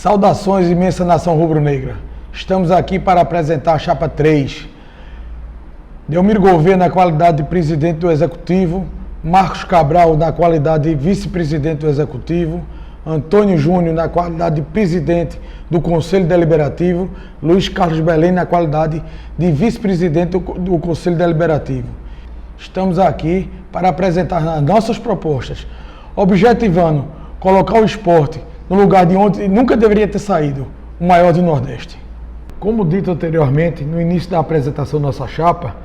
Saudações, imensa nação rubro-negra. Estamos aqui para apresentar a Chapa 3. Delmiro Gouveia na qualidade de presidente do Executivo, Marcos Cabral na qualidade de vice-presidente do Executivo, Antônio Júnior na qualidade de presidente do Conselho Deliberativo, Luiz Carlos Belém na qualidade de vice-presidente do Conselho Deliberativo. Estamos aqui para apresentar as nossas propostas, objetivando colocar o esporte no lugar de onde nunca deveria ter saído, o maior do Nordeste. Como dito anteriormente, no início da apresentação da nossa chapa,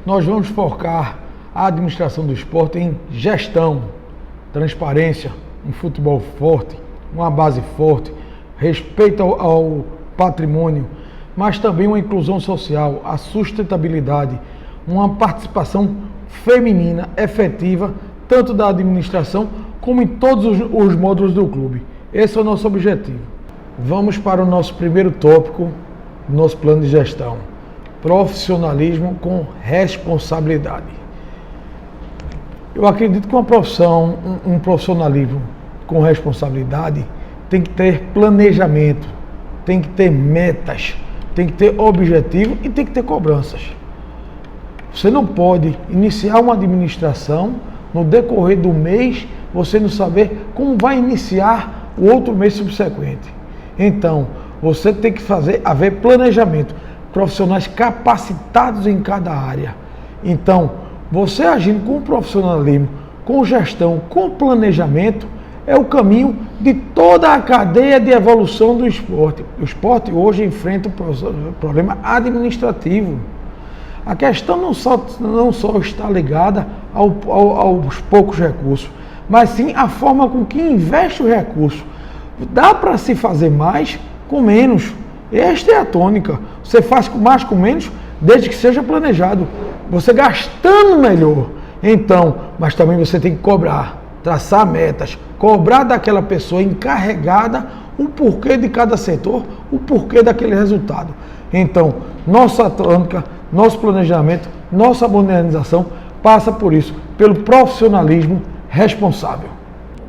nós vamos focar a administração do esporte em gestão, transparência, um futebol forte, uma base forte, respeito ao patrimônio, mas também uma inclusão social, a sustentabilidade, uma participação feminina efetiva, tanto da administração como em todos os módulos do clube. Esse é o nosso objetivo. Vamos para o nosso primeiro tópico do nosso plano de gestão: profissionalismo com responsabilidade. Eu acredito que uma profissão, um profissionalismo com responsabilidade tem que ter planejamento, tem que ter metas, tem que ter objetivo e tem que ter cobranças. Você não pode iniciar uma administração no decorrer do mês, você não saber como vai iniciar o outro mês subsequente. Então, você tem que haver planejamento, profissionais capacitados em cada área. Então, você agindo com profissionalismo, com gestão, com planejamento, é o caminho de toda a cadeia de evolução do esporte. O esporte hoje enfrenta um problema administrativo. A questão não só está ligada aos poucos recursos, mas sim a forma com que investe o recurso. Dá para se fazer mais com menos. Esta é a tônica. Você faz mais com menos, desde que seja planejado. Você gastando melhor. Então, mas também você tem que cobrar, traçar metas, cobrar daquela pessoa encarregada o porquê de cada setor, o porquê daquele resultado. Então, nossa tônica, nosso planejamento, nossa modernização passa por isso, pelo profissionalismo responsável.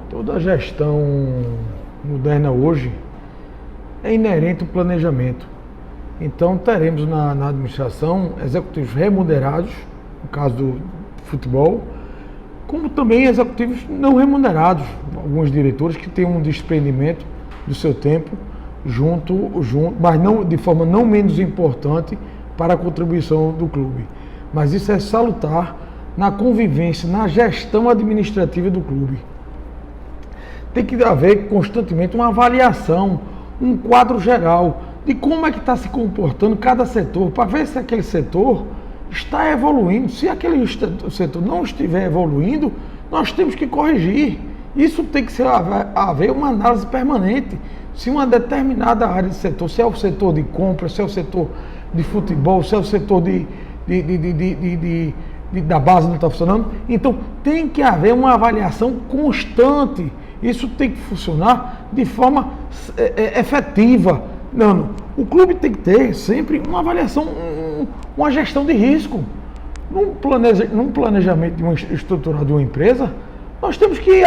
Toda a gestão moderna hoje é inerente ao planejamento. Então teremos na administração executivos remunerados, no caso do futebol, como também executivos não remunerados, alguns diretores que têm um desprendimento do seu tempo junto, mas não, de forma não menos importante para a contribuição do clube. Mas isso é salutar na convivência, na gestão administrativa do clube. Tem que haver constantemente uma avaliação, um quadro geral de como é que está se comportando cada setor, para ver se aquele setor está evoluindo. Se aquele setor não estiver evoluindo, nós temos que corrigir. Isso tem que haver uma análise permanente. Se uma determinada área de setor, se é o setor de compra, se é o setor de futebol, se é o setor da base não está funcionando, então tem que haver uma avaliação constante. Isso tem que funcionar de forma efetiva. Não, o clube tem que ter sempre uma avaliação, uma gestão de risco. Num planejamento estrutural de uma empresa, nós temos que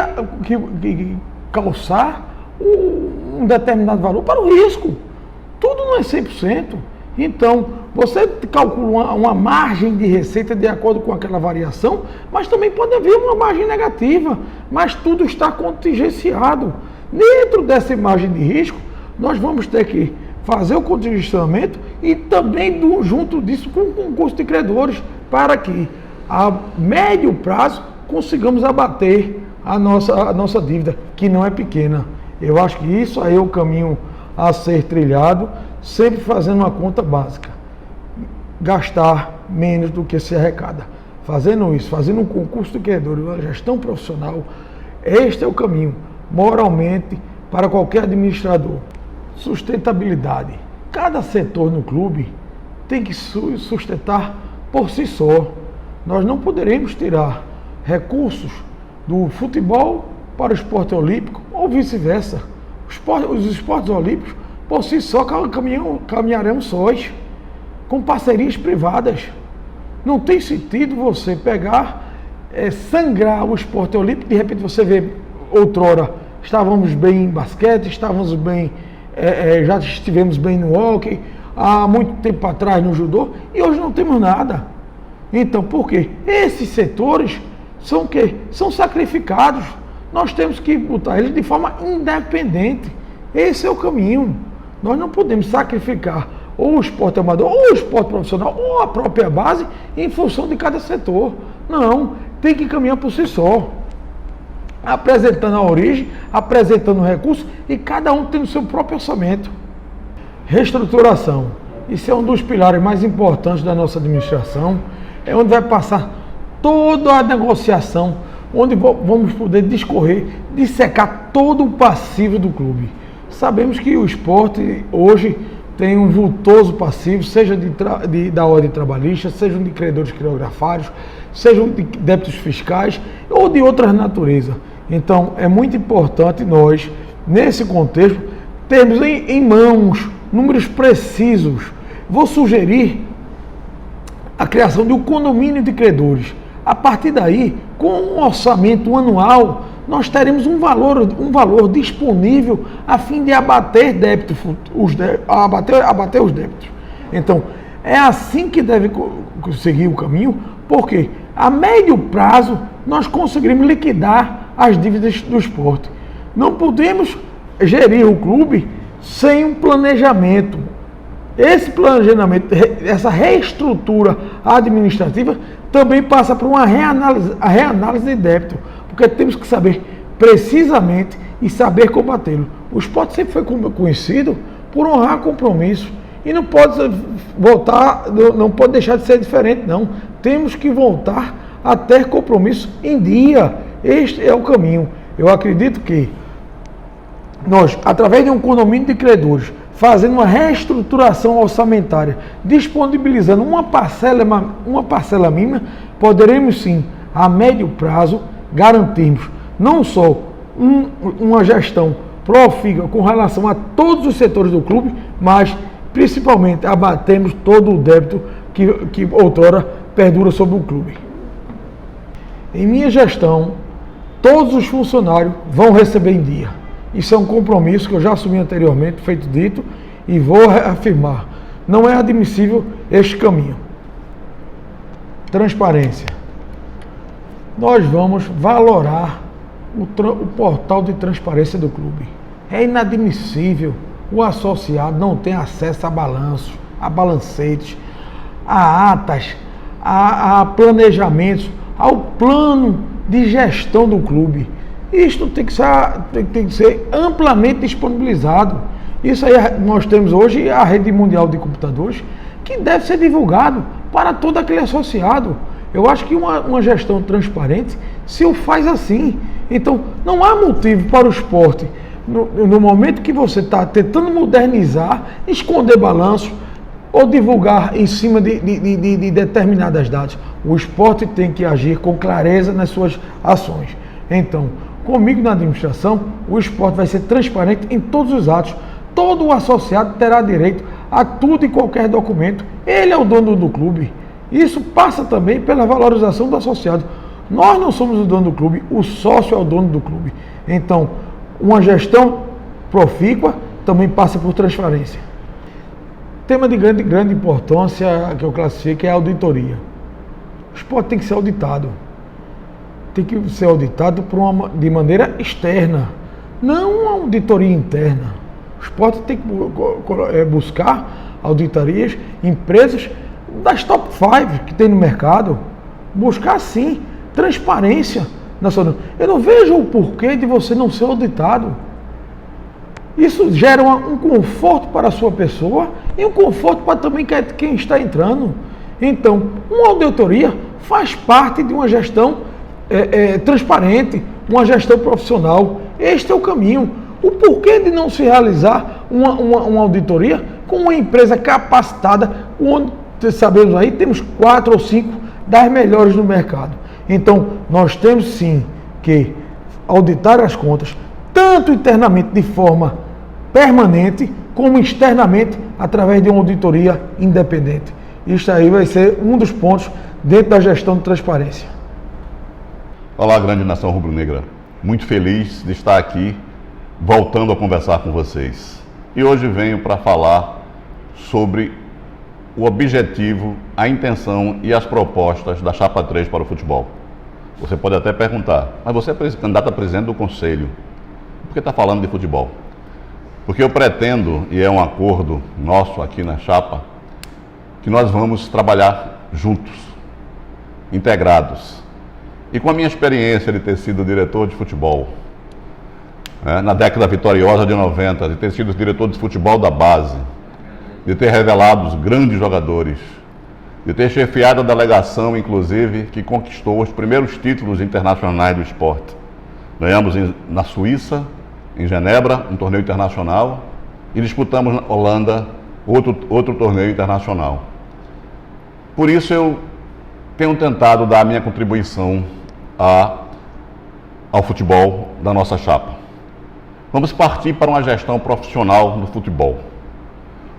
calçar um determinado valor para o risco. Tudo não é 100%. Então, você calcula uma margem de receita de acordo com aquela variação, mas também pode haver uma margem negativa, mas tudo está contingenciado. Dentro dessa margem de risco, nós vamos ter que fazer o contingenciamento e também, junto disso, com o concurso de credores, para que, a médio prazo, consigamos abater a nossa dívida, que não é pequena. Eu acho que isso aí é o caminho a ser trilhado, sempre fazendo uma conta básica. Gastar menos do que se arrecada. Fazendo isso, fazendo um concurso de credores, uma gestão profissional, este é o caminho, moralmente, para qualquer administrador. Sustentabilidade. Cada setor no clube tem que sustentar por si só. Nós não poderemos tirar recursos do futebol para o esporte olímpico ou vice-versa. Os esportes olímpicos, por si só, caminharão sós, com parcerias privadas. Não tem sentido você pegar, sangrar o esporte olímpico, de repente você vê, outrora, estávamos bem em basquete, estávamos bem já estivemos bem no hóquei, há muito tempo atrás no judô, e hoje não temos nada. Então, por quê? Esses setores são o quê? São sacrificados. Nós temos que botar eles de forma independente. Esse é o caminho. Nós não podemos sacrificar ou o esporte amador, ou o esporte profissional, ou a própria base, em função de cada setor. Não, tem que caminhar por si só. Apresentando a origem, apresentando o recurso, e cada um tendo o seu próprio orçamento. Reestruturação. Isso é um dos pilares mais importantes da nossa administração. É onde vai passar toda a negociação, onde vamos poder discorrer, dissecar todo o passivo do clube. Sabemos que o esporte hoje tem um vultoso passivo, seja da ordem trabalhista, sejam de credores quirografários, sejam de débitos fiscais ou de outras naturezas. Então, é muito importante nós, nesse contexto, termos em mãos números precisos. Vou sugerir a criação de um condomínio de credores. A partir daí, com um orçamento anual, nós teremos um valor disponível a fim de abater abater os débitos. Então, é assim que deve seguir o caminho, porque a médio prazo nós conseguiremos liquidar as dívidas do esporte. Não podemos gerir o clube sem um planejamento. Esse planejamento, essa reestrutura administrativa também passa por uma reanálise de débito, porque temos que saber precisamente e saber combatê-lo. O esporte sempre foi conhecido por honrar compromisso e não pode voltar, não pode deixar de ser diferente, não. Temos que voltar a ter compromisso em dia. Este é o caminho. Eu acredito que nós, através de um condomínio de credores, fazendo uma reestruturação orçamentária, disponibilizando uma parcela mínima, poderemos sim, a médio prazo, garantirmos não só uma gestão profícua com relação a todos os setores do clube, mas principalmente abatemos todo o débito que outrora perdura sobre o clube. Em minha gestão, todos os funcionários vão receber em dia. Isso é um compromisso que eu já assumi anteriormente, feito dito, e vou reafirmar. Não é admissível este caminho. Transparência. Nós vamos valorar o portal de transparência do clube. É inadmissível o associado não ter acesso a balanços, a balancetes, a atas, a planejamentos, ao plano de gestão do clube. Isto tem que ser amplamente disponibilizado. Isso aí nós temos hoje a rede mundial de computadores, que deve ser divulgado para todo aquele associado. Eu acho que uma gestão transparente se o faz assim. Então, não há motivo para o esporte, no momento que você está tentando modernizar, esconder balanço ou divulgar em cima de determinadas datas. O esporte tem que agir com clareza nas suas ações. Então, comigo na administração, o esporte vai ser transparente em todos os atos. Todo o associado terá direito a tudo e qualquer documento. Ele é o dono do clube. Isso passa também pela valorização do associado. Nós não somos o dono do clube, o sócio é o dono do clube. Então, uma gestão profícua também passa por transparência. Tema de grande importância que eu classifico é a auditoria. O esporte tem que ser auditado. Tem que ser auditado de maneira externa, não uma auditoria interna. O esporte tem que buscar auditorias, empresas das top 5 que tem no mercado, buscar sim transparência nacional. Eu não vejo o porquê de você não ser auditado. Isso gera um conforto para a sua pessoa e um conforto para também quem está entrando. Então, uma auditoria faz parte de uma gestão transparente, uma gestão profissional. Este é o caminho. O porquê de não se realizar uma auditoria com uma empresa capacitada, onde sabemos aí, temos 4 ou 5 das melhores no mercado. Então, nós temos sim que auditar as contas, tanto internamente de forma permanente, como externamente, através de uma auditoria independente. Isso aí vai ser um dos pontos dentro da gestão de transparência. Olá, grande nação rubro-negra. Muito feliz de estar aqui, voltando a conversar com vocês. e hoje venho para falar sobre o objetivo, a intenção e as propostas da Chapa 3 para o futebol. Você pode até perguntar, mas você é candidato a presidente do Conselho, por que está falando de futebol? Porque eu pretendo, e é um acordo nosso aqui na Chapa, que nós vamos trabalhar juntos, integrados. E com a minha experiência de ter sido diretor de futebol, na década vitoriosa de 90, de ter sido diretor de futebol da base, de ter revelado os grandes jogadores, de ter chefiado a delegação, inclusive, que conquistou os primeiros títulos internacionais do esporte. Ganhamos na Suíça, em Genebra, um torneio internacional, e disputamos na Holanda outro torneio internacional. Por isso eu tenho tentado dar a minha contribuição ao futebol da nossa chapa. Vamos partir para uma gestão profissional do futebol,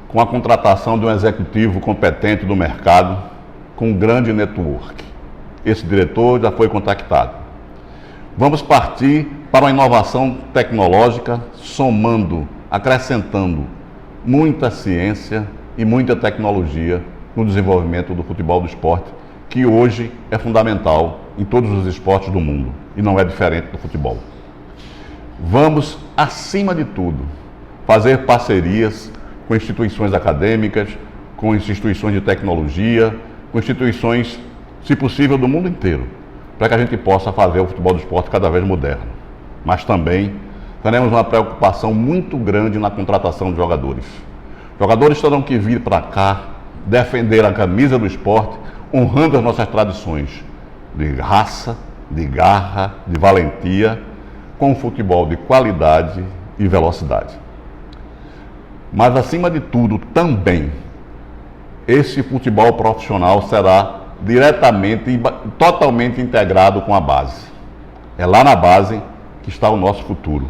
com a contratação de um executivo competente do mercado, com um grande network. Esse diretor já foi contactado. Vamos partir para uma inovação tecnológica, somando, acrescentando muita ciência e muita tecnologia no desenvolvimento do futebol do esporte, que hoje é fundamental em todos os esportes do mundo e não é diferente do futebol. Vamos, acima de tudo, fazer parcerias com instituições acadêmicas, com instituições de tecnologia, com instituições, se possível, do mundo inteiro, para que a gente possa fazer o futebol do esporte cada vez moderno. Mas também teremos uma preocupação muito grande na contratação de jogadores. Jogadores terão que vir para cá, defender a camisa do esporte, honrando as nossas tradições de raça, de garra, de valentia, com um futebol de qualidade e velocidade. Mas, acima de tudo, também, esse futebol profissional será diretamente e totalmente integrado com a base. É lá na base que está o nosso futuro.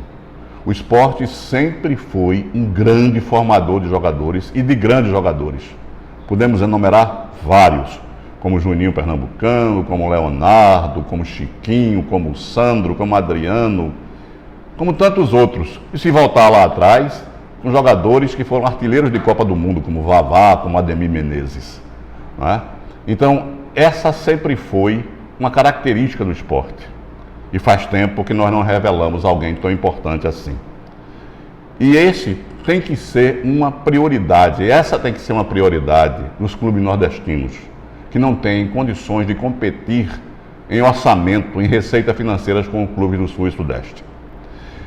O esporte sempre foi um grande formador de jogadores e de grandes jogadores. Podemos enumerar vários, como Juninho Pernambucano, como Leonardo, como Chiquinho, como Sandro, como Adriano, como tantos outros. E se voltar lá atrás, com jogadores que foram artilheiros de Copa do Mundo, como Vavá, como Ademir Menezes. Né? Então, essa sempre foi uma característica do esporte. E faz tempo que nós não revelamos alguém tão importante assim. E esse tem que ser uma prioridade, essa tem que ser uma prioridade nos clubes nordestinos, que não têm condições de competir em orçamento, em receita financeiras com os clubes do Sul e Sudeste.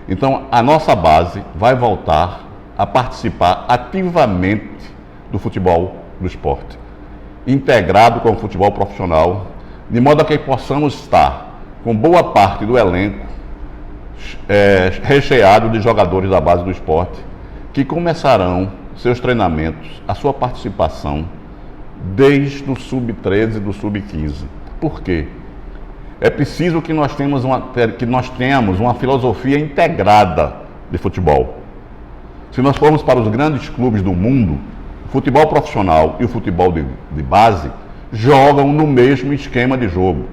Então, a nossa base vai voltar a participar ativamente do futebol do esporte, integrado com o futebol profissional, de modo a que possamos estar com boa parte do elenco recheado de jogadores da base do esporte, que começarão seus treinamentos, a sua participação, desde o sub-13 e do sub-15. Por quê? É preciso que nós tenhamos uma filosofia integrada de futebol. Se nós formos para os grandes clubes do mundo, o futebol profissional e o futebol de base jogam no mesmo esquema de jogo,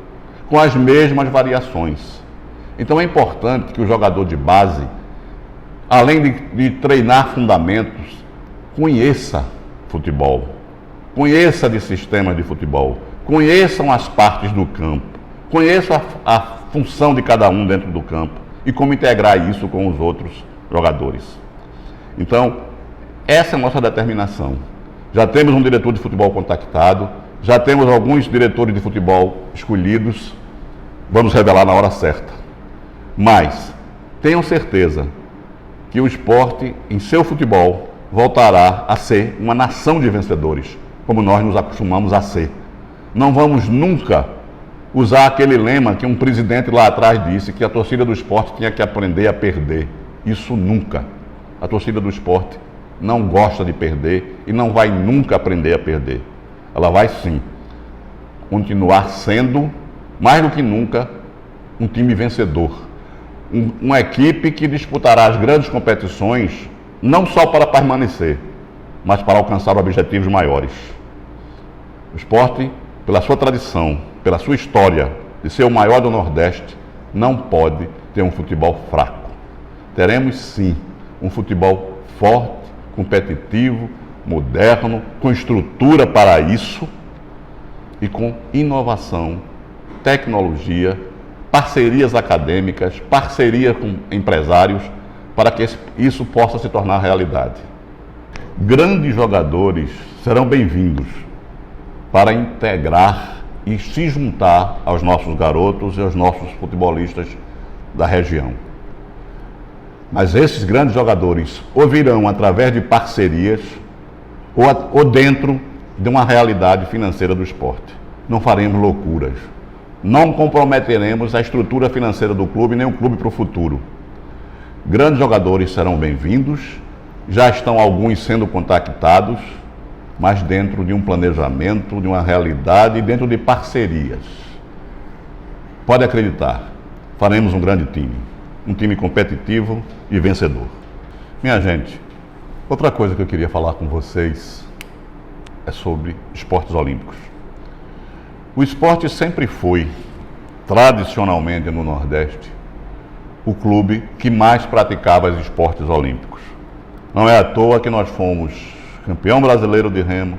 com as mesmas variações. Então é importante que o jogador de base, além de treinar fundamentos, conheça futebol, conheça de sistemas de futebol, conheçam as partes do campo, conheça a função de cada um dentro do campo e como integrar isso com os outros jogadores. Então, essa é a nossa determinação. Já temos um diretor de futebol contactado, já temos alguns diretores de futebol escolhidos, vamos revelar na hora certa. Mas tenham certeza que o esporte, em seu futebol, voltará a ser uma nação de vencedores, como nós nos acostumamos a ser. Não vamos nunca usar aquele lema que um presidente lá atrás disse, que a torcida do esporte tinha que aprender a perder. Isso nunca. A torcida do esporte não gosta de perder e não vai nunca aprender a perder. Ela vai sim continuar sendo, mais do que nunca, um time vencedor. Uma equipe que disputará as grandes competições, não só para permanecer, mas para alcançar objetivos maiores. O esporte, pela sua tradição, pela sua história de ser o maior do Nordeste, não pode ter um futebol fraco. Teremos sim um futebol forte, competitivo, moderno, com estrutura para isso e com inovação, tecnologia, parcerias acadêmicas, parceria com empresários, para que isso possa se tornar realidade. Grandes jogadores serão bem-vindos para integrar e se juntar aos nossos garotos e aos nossos futebolistas da região. Mas esses grandes jogadores ou virão através de parcerias ou dentro de uma realidade financeira do esporte. Não faremos loucuras. Não comprometeremos a estrutura financeira do clube, nem o clube para o futuro. Grandes jogadores serão bem-vindos, já estão alguns sendo contactados, mas dentro de um planejamento, de uma realidade, dentro de parcerias. Pode acreditar, faremos um grande time, um time competitivo e vencedor. Minha gente, outra coisa que eu queria falar com vocês é sobre esportes olímpicos. O esporte sempre foi, tradicionalmente no Nordeste, o clube que mais praticava os esportes olímpicos. Não é à toa que nós fomos campeão brasileiro de remo,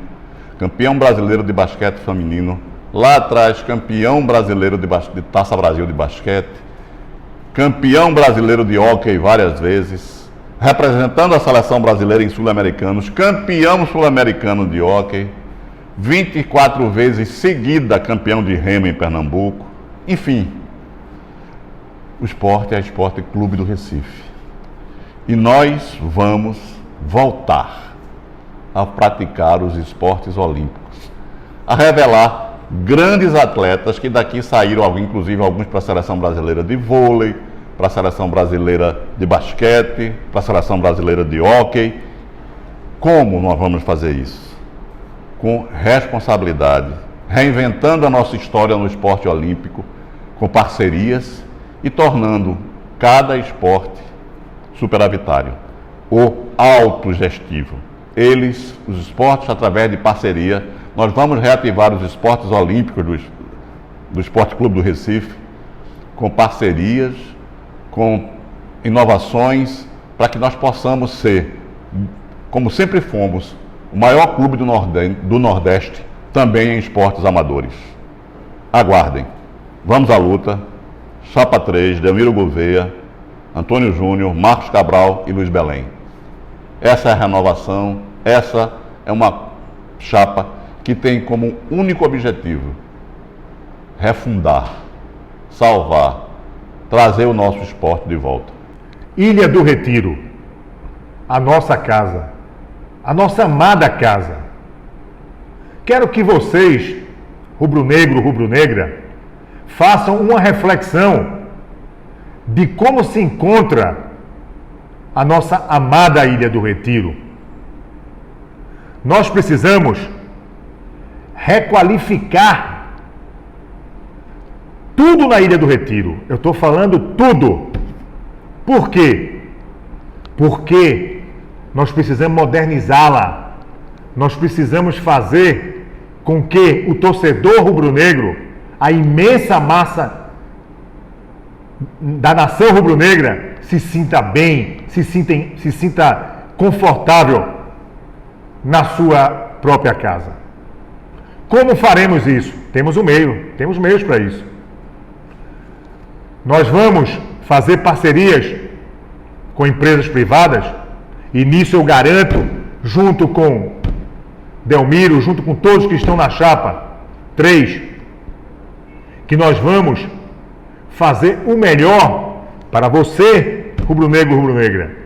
campeão brasileiro de basquete feminino, lá atrás campeão brasileiro de Taça Brasil de basquete, campeão brasileiro de hóquei várias vezes, representando a seleção brasileira em sul-americanos, campeão sul-americano de hóquei, 24 vezes seguida campeão de remo em Pernambuco. Enfim, o esporte é Esporte Clube do Recife. E nós vamos voltar a praticar os esportes olímpicos, a revelar grandes atletas que daqui saíram, inclusive alguns para a seleção brasileira de vôlei, para a seleção brasileira de basquete, para a seleção brasileira de hóquei. Como nós vamos fazer isso? Com responsabilidade, reinventando a nossa história no esporte olímpico, com parcerias e tornando cada esporte superavitário ou autogestivo. Os esportes, através de parceria, nós vamos reativar os esportes olímpicos do Esporte Clube do Recife, com parcerias, com inovações, para que nós possamos ser, como sempre fomos, o maior clube do Nordeste, também em esportes amadores. Aguardem. Vamos à luta. Chapa 3, Delmiro Gouveia, Antônio Júnior, Marcos Cabral e Luiz Belém. Essa é a renovação, essa é uma chapa que tem como único objetivo refundar, salvar, trazer o nosso esporte de volta. Ilha do Retiro, a nossa casa, a nossa amada casa. Quero que vocês, rubro-negro, rubro-negra, façam uma reflexão de como se encontra a nossa amada Ilha do Retiro. Nós precisamos requalificar tudo na Ilha do Retiro. Eu estou falando tudo. Por quê? Porque nós precisamos modernizá-la. Nós precisamos fazer com que o torcedor rubro-negro, a imensa massa da nação rubro-negra, se sinta bem, se sinta confortável na sua própria casa. Como faremos isso? Temos meios para isso. Nós vamos fazer parcerias com empresas privadas, e nisso eu garanto, junto com Delmiro, junto com todos que estão na chapa 3, que nós vamos fazer o melhor para você, rubro-negro, rubro-negra.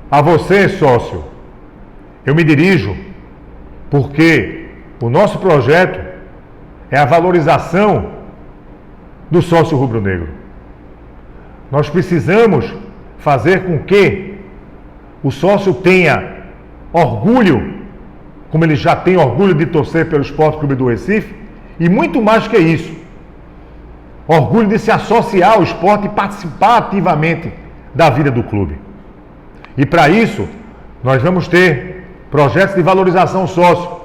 A você, sócio, eu me dirijo porque o nosso projeto é a valorização do sócio rubro-negro. Nós precisamos fazer com que o sócio tenha orgulho, como ele já tem orgulho de torcer pelo Esporte Clube do Recife, e muito mais que isso, orgulho de se associar ao esporte e participar ativamente da vida do clube. E para isso, nós vamos ter projetos de valorização sócio.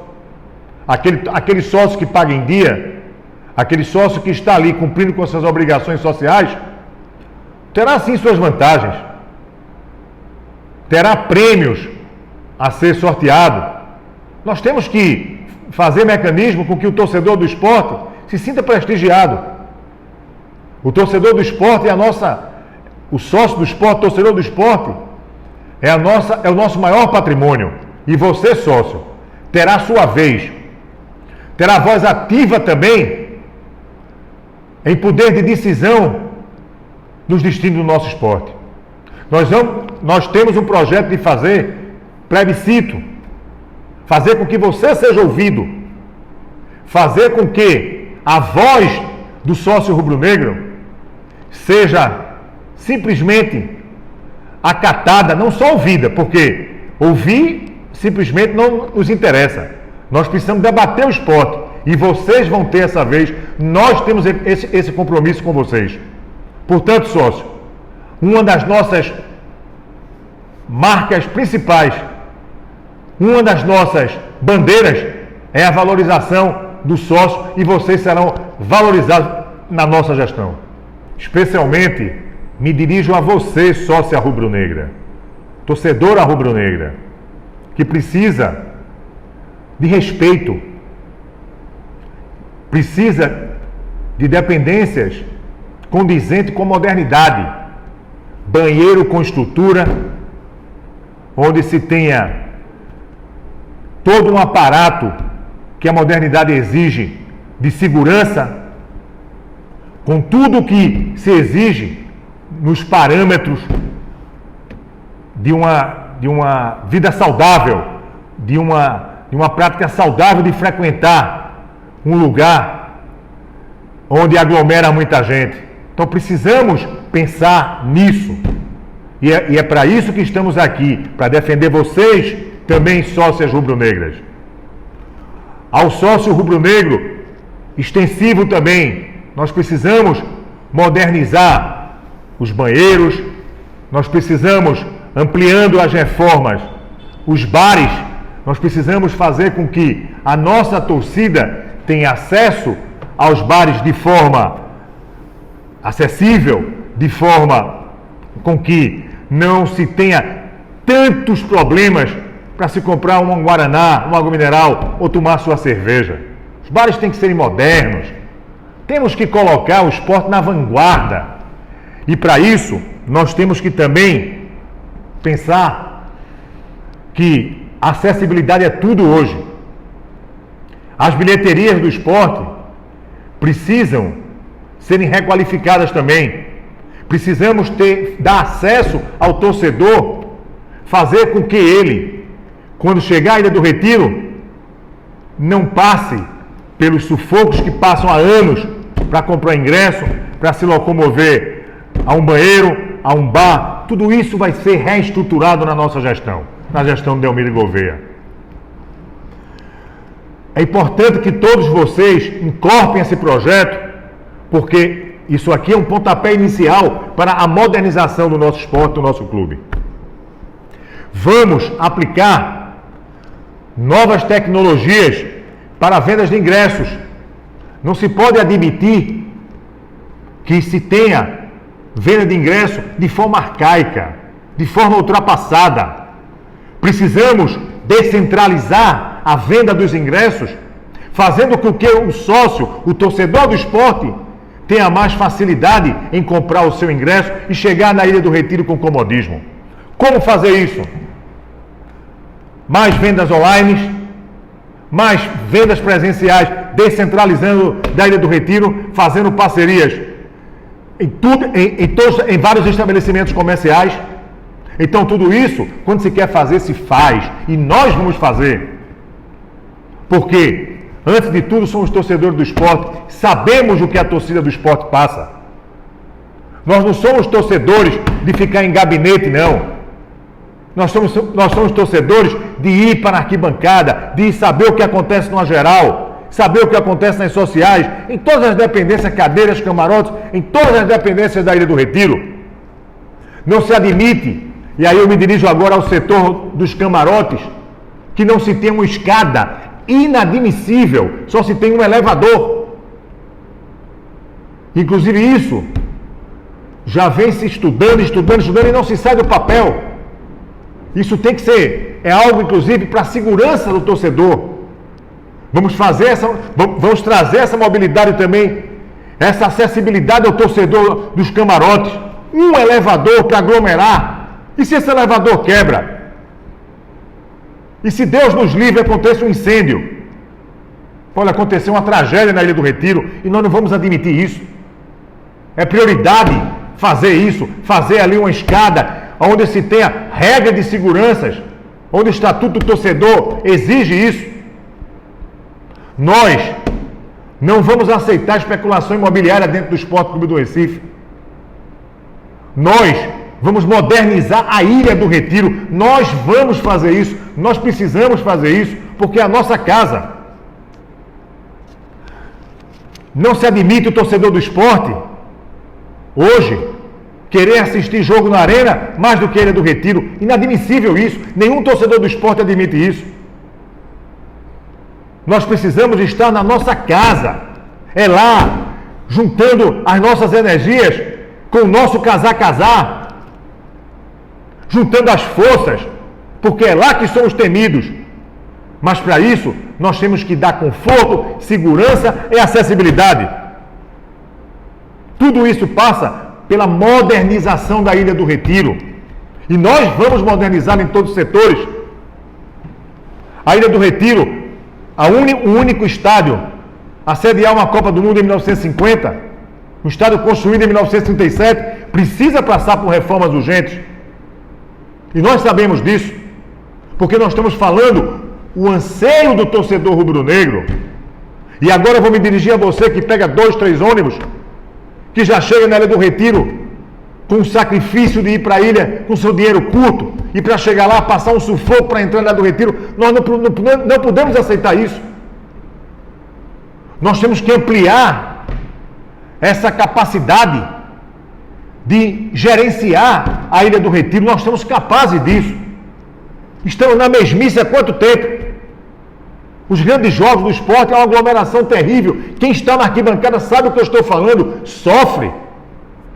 Aquele sócio que paga em dia, aquele sócio que está ali cumprindo com suas obrigações sociais, terá sim suas vantagens. terá prêmios a ser sorteado. Nós temos que fazer mecanismo com que o torcedor do esporte se sinta prestigiado. O torcedor do esporte o sócio do esporte, torcedor do esporte, é o nosso maior patrimônio. E você, sócio, terá sua vez, terá voz ativa também em poder de decisão dos destinos do nosso esporte. Nós temos um projeto de fazer plebiscito, fazer com que você seja ouvido, fazer com que a voz do sócio rubro-negro seja simplesmente acatada, não só ouvida, porque ouvir simplesmente não nos interessa. Nós precisamos debater o esporte e vocês vão ter essa vez. Nós temos esse compromisso com vocês. Portanto, sócio, uma das nossas marcas principais, uma das nossas bandeiras é a valorização do sócio e vocês serão valorizados na nossa gestão. Especialmente me dirijo a você, sócia rubro-negra, torcedora rubro-negra, que precisa de respeito, precisa de dependências condizentes com modernidade, banheiro com estrutura, onde se tenha todo um aparato que a modernidade exige de segurança, com tudo o que se exige nos parâmetros de uma vida saudável, de uma prática saudável de frequentar um lugar onde aglomera muita gente. Então precisamos pensar nisso. E é para isso que estamos aqui, para defender vocês também, sócias rubro-negras. Ao sócio rubro-negro, extensivo também, nós precisamos modernizar os banheiros, nós precisamos, ampliando as reformas, os bares, nós precisamos fazer com que a nossa torcida tenha acesso aos bares de forma acessível, de forma com que não se tenha tantos problemas para se comprar um guaraná, uma água mineral ou tomar sua cerveja. Os bares têm que serem modernos. Temos que colocar o esporte na vanguarda. E para isso, nós temos que também pensar que a acessibilidade é tudo hoje. As bilheterias do esporte precisam serem requalificadas também. Precisamos dar acesso ao torcedor, fazer com que ele, quando chegar à Ilha do Retiro, não passe pelos sufocos que passam há anos para comprar ingresso, para se locomover a um banheiro, a um bar. Tudo isso vai ser reestruturado na nossa gestão, na gestão de Delmiro Gouveia. É importante que todos vocês incorporem esse projeto, porque isso aqui é um pontapé inicial para a modernização do nosso esporte, do nosso clube. Vamos aplicar novas tecnologias para vendas de ingressos. Não se pode admitir que se tenha venda de ingresso de forma arcaica, de forma ultrapassada. Precisamos descentralizar a venda dos ingressos, fazendo com que o sócio, o torcedor do esporte, tenha mais facilidade em comprar o seu ingresso e chegar na Ilha do Retiro com comodismo. Como fazer isso? Mais vendas online, mais vendas presenciais, descentralizando da Ilha do Retiro, fazendo parcerias em vários estabelecimentos comerciais. Então tudo isso, quando se quer fazer, se faz. E nós vamos fazer. Porque, antes de tudo, somos torcedores do esporte. Sabemos o que a torcida do esporte passa. Nós não somos torcedores de ficar em gabinete, não. Nós somos torcedores de ir para a arquibancada, de saber o que acontece numa geral, saber o que acontece nas sociais, em todas as dependências, cadeiras, camarotes, em todas as dependências da Ilha do Retiro. Não se admite, e aí eu me dirijo agora ao setor dos camarotes, que não se tem uma escada, inadmissível, só se tem um elevador. Inclusive isso já vem se estudando e não se sai do papel. Isso tem que ser, é algo inclusive para a segurança do torcedor. Vamos trazer essa mobilidade também, essa acessibilidade ao torcedor dos camarotes. Um elevador para aglomerar. E se esse elevador quebra? E se Deus nos livre, acontece um incêndio? Pode acontecer uma tragédia na Ilha do Retiro e nós não vamos admitir isso. É prioridade fazer isso, fazer ali uma escada onde se tenha regra de seguranças, onde o Estatuto do Torcedor exige isso. Nós não vamos aceitar especulação imobiliária dentro do Esporte Clube do Recife. Nós vamos modernizar a Ilha do Retiro. Nós vamos fazer isso. Nós precisamos fazer isso, porque é a nossa casa. Não se admite o torcedor do esporte, hoje, querer assistir jogo na arena mais do que a Ilha do Retiro. Inadmissível isso. Nenhum torcedor do esporte admite isso. Nós precisamos estar na nossa casa. É lá, juntando as nossas energias com o nosso casar. Juntando as forças, porque é lá que somos temidos. Mas para isso, nós temos que dar conforto, segurança e acessibilidade. Tudo isso passa pela modernização da Ilha do Retiro. E nós vamos modernizar em todos os setores. A Ilha do Retiro, o único estádio a sediar uma Copa do Mundo em 1950, um estádio construído em 1937, precisa passar por reformas urgentes. E nós sabemos disso, porque nós estamos falando o anseio do torcedor rubro-negro. E agora eu vou me dirigir a você que pega 2, 3 ônibus, que já chega na Ilha do Retiro com o sacrifício de ir para a ilha com seu dinheiro curto, e para chegar lá, passar um sufoco para entrar na Ilha do Retiro. Nós não podemos aceitar isso. Nós temos que ampliar essa capacidade de gerenciar a Ilha do Retiro. Nós somos capazes disso. Estamos na mesmice há quanto tempo? Os grandes jogos do esporte é uma aglomeração terrível. Quem está na arquibancada sabe o que eu estou falando. Sofre.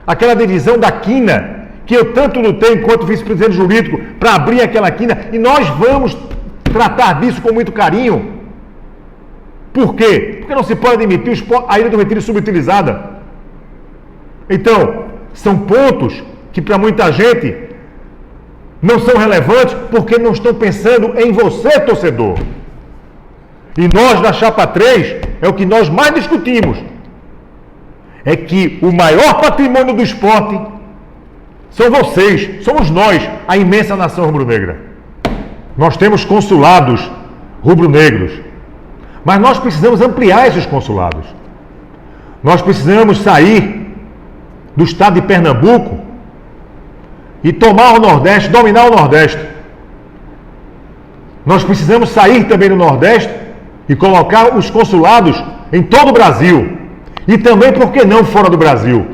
Aquela divisão da quina, que eu tanto lutei enquanto vice-presidente jurídico para abrir aquela quina, e nós vamos tratar disso com muito carinho. Por quê? Porque não se pode admitir a Ilha do Retiro subutilizada. Então, são pontos que para muita gente não são relevantes, porque não estão pensando em você, torcedor. E nós, da Chapa 3, é o que nós mais discutimos. É que o maior patrimônio do esporte são vocês, somos nós, a imensa nação rubro-negra. Nós temos consulados rubro-negros, mas nós precisamos ampliar esses consulados. Nós precisamos sair do estado de Pernambuco e tomar o Nordeste, dominar o Nordeste. Nós precisamos sair também do Nordeste e colocar os consulados em todo o Brasil. E também, por que não, fora do Brasil?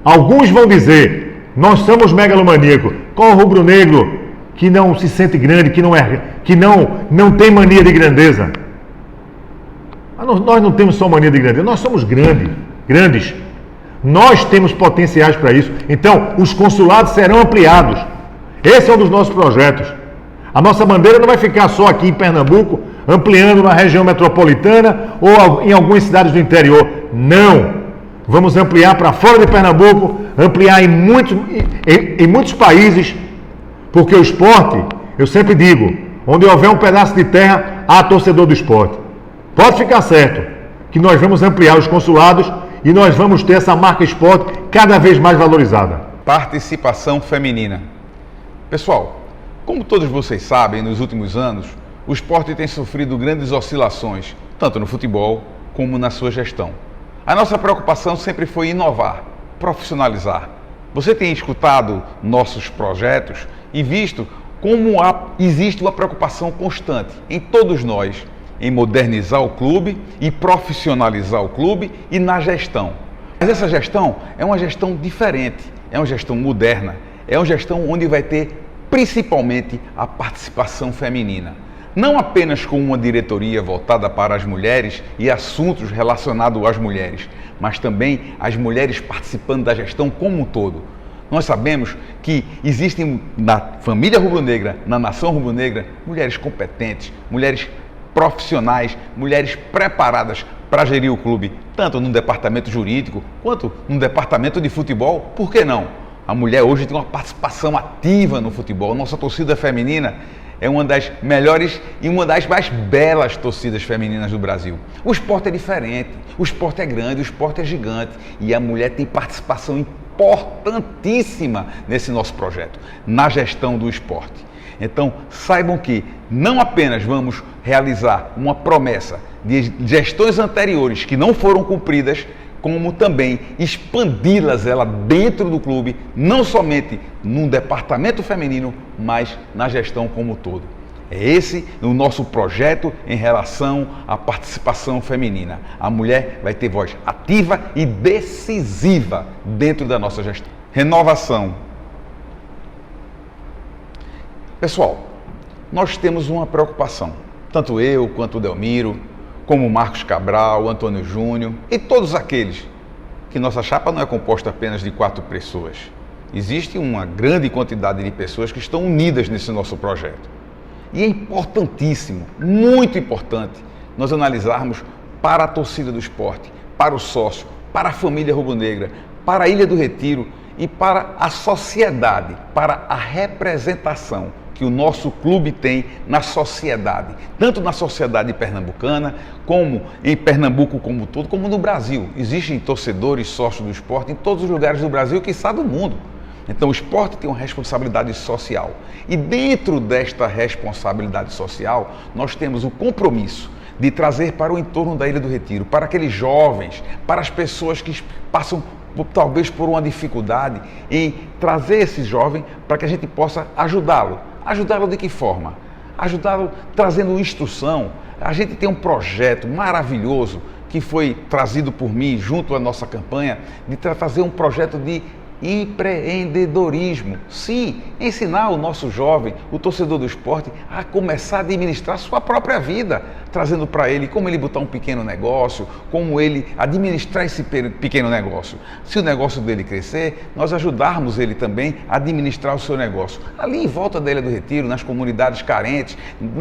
Alguns vão dizer, nós somos megalomaníacos. Qual o rubro-negro que não se sente grande, que não tem mania de grandeza? Nós não temos só mania de grandeza, nós somos grandes. Nós temos potenciais para isso. Então, os consulados serão ampliados. Esse é um dos nossos projetos. A nossa bandeira não vai ficar só aqui em Pernambuco, ampliando na região metropolitana ou em algumas cidades do interior. Não! Vamos ampliar para fora de Pernambuco, ampliar em muitos países, porque o esporte, eu sempre digo, onde houver um pedaço de terra, há torcedor do esporte. Pode ficar certo que nós vamos ampliar os consulados e nós vamos ter essa marca esporte cada vez mais valorizada. Participação feminina. Pessoal, como todos vocês sabem, nos últimos anos, o esporte tem sofrido grandes oscilações, tanto no futebol como na sua gestão. A nossa preocupação sempre foi inovar, profissionalizar. Você tem escutado nossos projetos e visto como existe uma preocupação constante em todos nós em modernizar o clube e profissionalizar o clube e na gestão. Mas essa gestão é uma gestão diferente, é uma gestão moderna, é uma gestão onde vai ter principalmente a participação feminina. Não apenas com uma diretoria voltada para as mulheres e assuntos relacionados às mulheres, mas também as mulheres participando da gestão como um todo. Nós sabemos que existem na família rubro-negra, na nação rubro-negra, mulheres competentes, mulheres profissionais, mulheres preparadas para gerir o clube, tanto no departamento jurídico quanto no departamento de futebol. Por que não? A mulher hoje tem uma participação ativa no futebol. Nossa torcida feminina é uma das melhores e uma das mais belas torcidas femininas do Brasil. O esporte é diferente, o esporte é grande, o esporte é gigante e a mulher tem participação importantíssima nesse nosso projeto, na gestão do esporte. Então, saibam que não apenas vamos realizar uma promessa de gestões anteriores que não foram cumpridas, como também expandi-las dentro do clube, não somente num departamento feminino, mas na gestão como um todo. É esse o nosso projeto em relação à participação feminina. A mulher vai ter voz ativa e decisiva dentro da nossa gestão. Renovação. Pessoal, nós temos uma preocupação, tanto eu quanto o Delmiro, como o Marcos Cabral, o Antônio Júnior e todos aqueles que nossa chapa não é composta apenas de 4 pessoas. Existe uma grande quantidade de pessoas que estão unidas nesse nosso projeto. E é importantíssimo, muito importante, nós analisarmos para a torcida do esporte, para o sócio, para a família rubro-negra, para a Ilha do Retiro e para a sociedade, para a representação que o nosso clube tem na sociedade, tanto na sociedade pernambucana, como em Pernambuco como todo, como no Brasil. Existem torcedores, sócios do esporte em todos os lugares do Brasil, quiçá do mundo. Então o esporte tem uma responsabilidade social. E dentro desta responsabilidade social, nós temos o compromisso de trazer para o entorno da Ilha do Retiro, para aqueles jovens, para as pessoas que passam talvez por uma dificuldade, em trazer esse jovem para que a gente possa ajudá-lo. Ajudá-lo de que forma? Ajudá-lo trazendo instrução. A gente tem um projeto maravilhoso que foi trazido por mim junto à nossa campanha de trazer um projeto de empreendedorismo. Sim, ensinar o nosso jovem, o torcedor do esporte, a começar a administrar sua própria vida, trazendo para ele como ele botar um pequeno negócio, como ele administrar esse pequeno negócio. Se o negócio dele crescer, nós ajudarmos ele também a administrar o seu negócio. Ali em volta da Ilha do Retiro, nas comunidades carentes,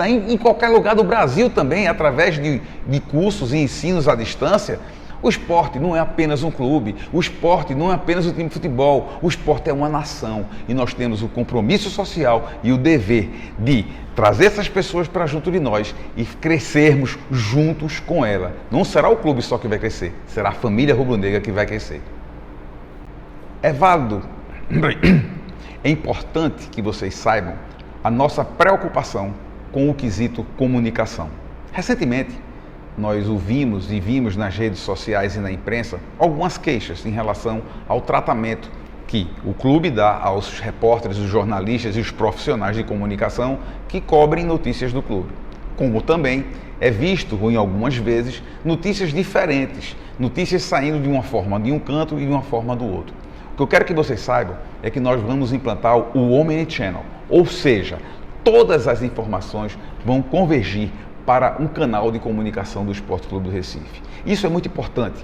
em qualquer lugar do Brasil também, através de cursos e ensinos à distância. O esporte não é apenas um clube, o esporte não é apenas um time de futebol, o esporte é uma nação e nós temos o compromisso social e o dever de trazer essas pessoas para junto de nós e crescermos juntos com ela. Não será o clube só que vai crescer, será a família rubro-negra que vai crescer. É válido, é importante que vocês saibam a nossa preocupação com o quesito comunicação. Recentemente, nós ouvimos e vimos nas redes sociais e na imprensa algumas queixas em relação ao tratamento que o clube dá aos repórteres, os jornalistas e os profissionais de comunicação que cobrem notícias do clube. Como também é visto, em algumas vezes, notícias diferentes, notícias saindo de uma forma de um canto e de uma forma do outro. O que eu quero que vocês saibam é que nós vamos implantar o Omnichannel, ou seja, todas as informações vão convergir para um canal de comunicação do Esporte Clube do Recife. Isso é muito importante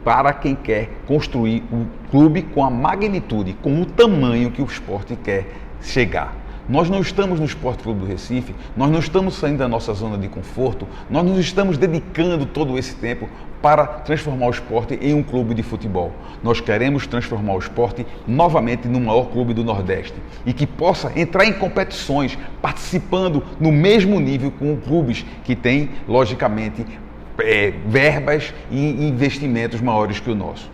para quem quer construir um clube com a magnitude, com o tamanho que o esporte quer chegar. Nós não estamos no Esporte Clube do Recife, nós não estamos saindo da nossa zona de conforto, nós não estamos dedicando todo esse tempo para transformar o esporte em um clube de futebol. Nós queremos transformar o esporte novamente no maior clube do Nordeste e que possa entrar em competições, participando no mesmo nível com clubes que têm, logicamente, verbas e investimentos maiores que o nosso.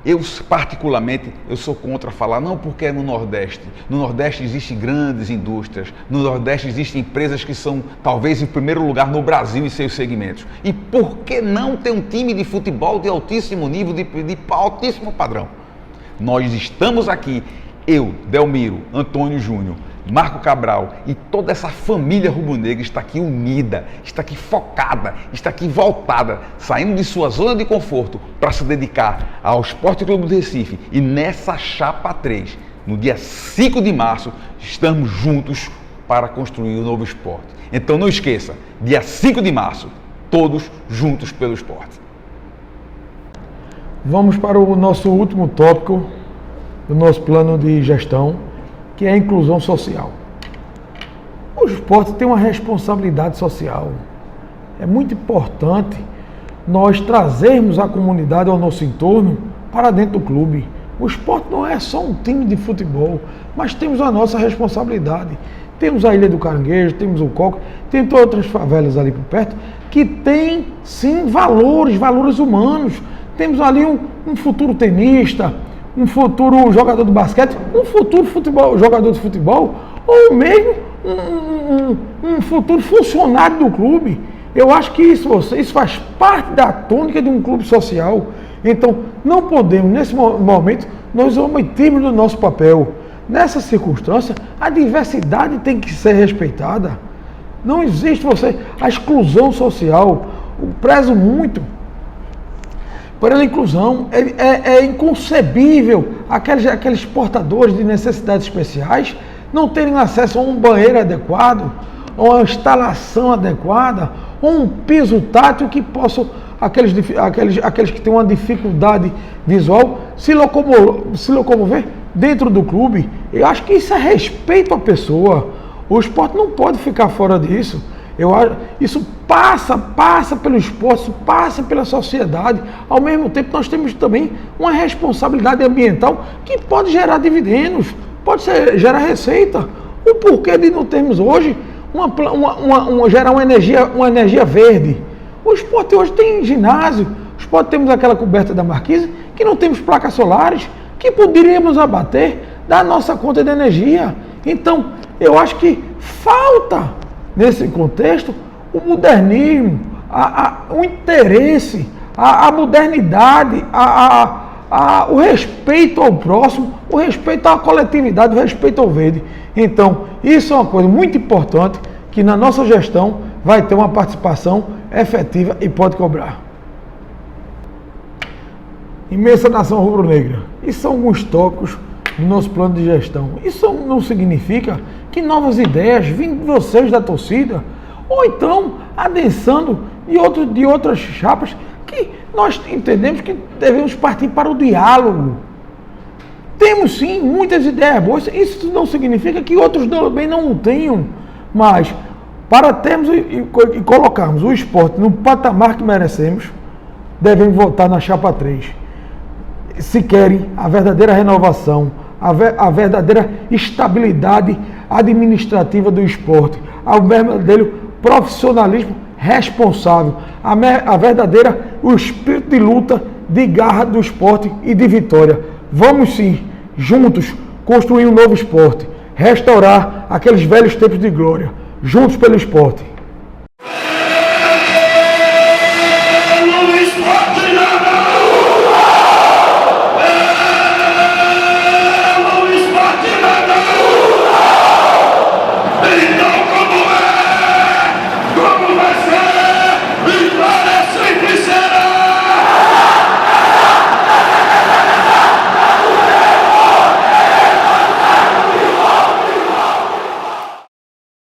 Eu, particularmente, sou contra falar, não porque é no Nordeste. No Nordeste existem grandes indústrias, no Nordeste existem empresas que são, talvez, em primeiro lugar no Brasil em seus segmentos. E por que não ter um time de futebol de altíssimo nível, de altíssimo padrão? Nós estamos aqui, eu, Delmiro, Antônio Júnior, Marco Cabral e toda essa família rubro-negra está aqui unida, está aqui focada, está aqui voltada, saindo de sua zona de conforto para se dedicar ao Esporte Clube do Recife. E nessa chapa 3, no dia 5 de março, estamos juntos para construir o novo esporte. Então não esqueça, dia 5 de março, todos juntos pelo esporte. Vamos para o nosso último tópico, do nosso plano de gestão, que é a inclusão social. O esporte tem uma responsabilidade social. É muito importante nós trazermos a comunidade ao nosso entorno para dentro do clube. O esporte não é só um time de futebol, mas temos a nossa responsabilidade. Temos a Ilha do Caranguejo, temos o Coque, tem outras favelas ali por perto, que tem, sim, valores humanos. Temos ali um futuro tenista, um futuro jogador de basquete, um futuro jogador de futebol, ou mesmo um futuro funcionário do clube. Eu acho que isso faz parte da tônica de um clube social. Então, não podemos, nesse momento, nós omitirmos do nosso papel. Nessa circunstância, a diversidade tem que ser respeitada. Não existe a exclusão social. Eu prezo muito pela inclusão. É inconcebível aqueles portadores de necessidades especiais não terem acesso a um banheiro adequado, a uma instalação adequada, ou um piso tátil que possam, aqueles que têm uma dificuldade visual, se locomover dentro do clube. Eu acho que isso é respeito à pessoa. O esporte não pode ficar fora disso. Isso passa pelo esporte, isso passa pela sociedade. Ao mesmo tempo, nós temos também uma responsabilidade ambiental que pode gerar dividendos, gerar receita. O porquê de não termos hoje gerar uma energia verde? O esporte hoje tem ginásio, o esporte temos aquela coberta da Marquise, que não temos placas solares, que poderíamos abater da nossa conta de energia. Então, eu acho que falta, nesse contexto, o modernismo, o interesse, a modernidade, o respeito ao próximo, o respeito à coletividade, o respeito ao verde. Então, isso é uma coisa muito importante que na nossa gestão vai ter uma participação efetiva e pode cobrar. Imensa nação rubro-negra. Isso são alguns tópicos do nosso plano de gestão. Isso não significa que novas ideias vindo de vocês da torcida, ou então adensando de outras chapas, que nós entendemos que devemos partir para o diálogo. Temos sim muitas ideias boas, isso não significa que outros também não tenham, mas para termos e colocarmos o esporte no patamar que merecemos, devemos votar na chapa 3. Se querem a verdadeira renovação, a verdadeira estabilidade administrativa do esporte, o verdadeiro profissionalismo responsável, o espírito de luta, de garra do esporte e de vitória. Vamos sim, juntos, construir um novo esporte, restaurar aqueles velhos tempos de glória, juntos pelo esporte.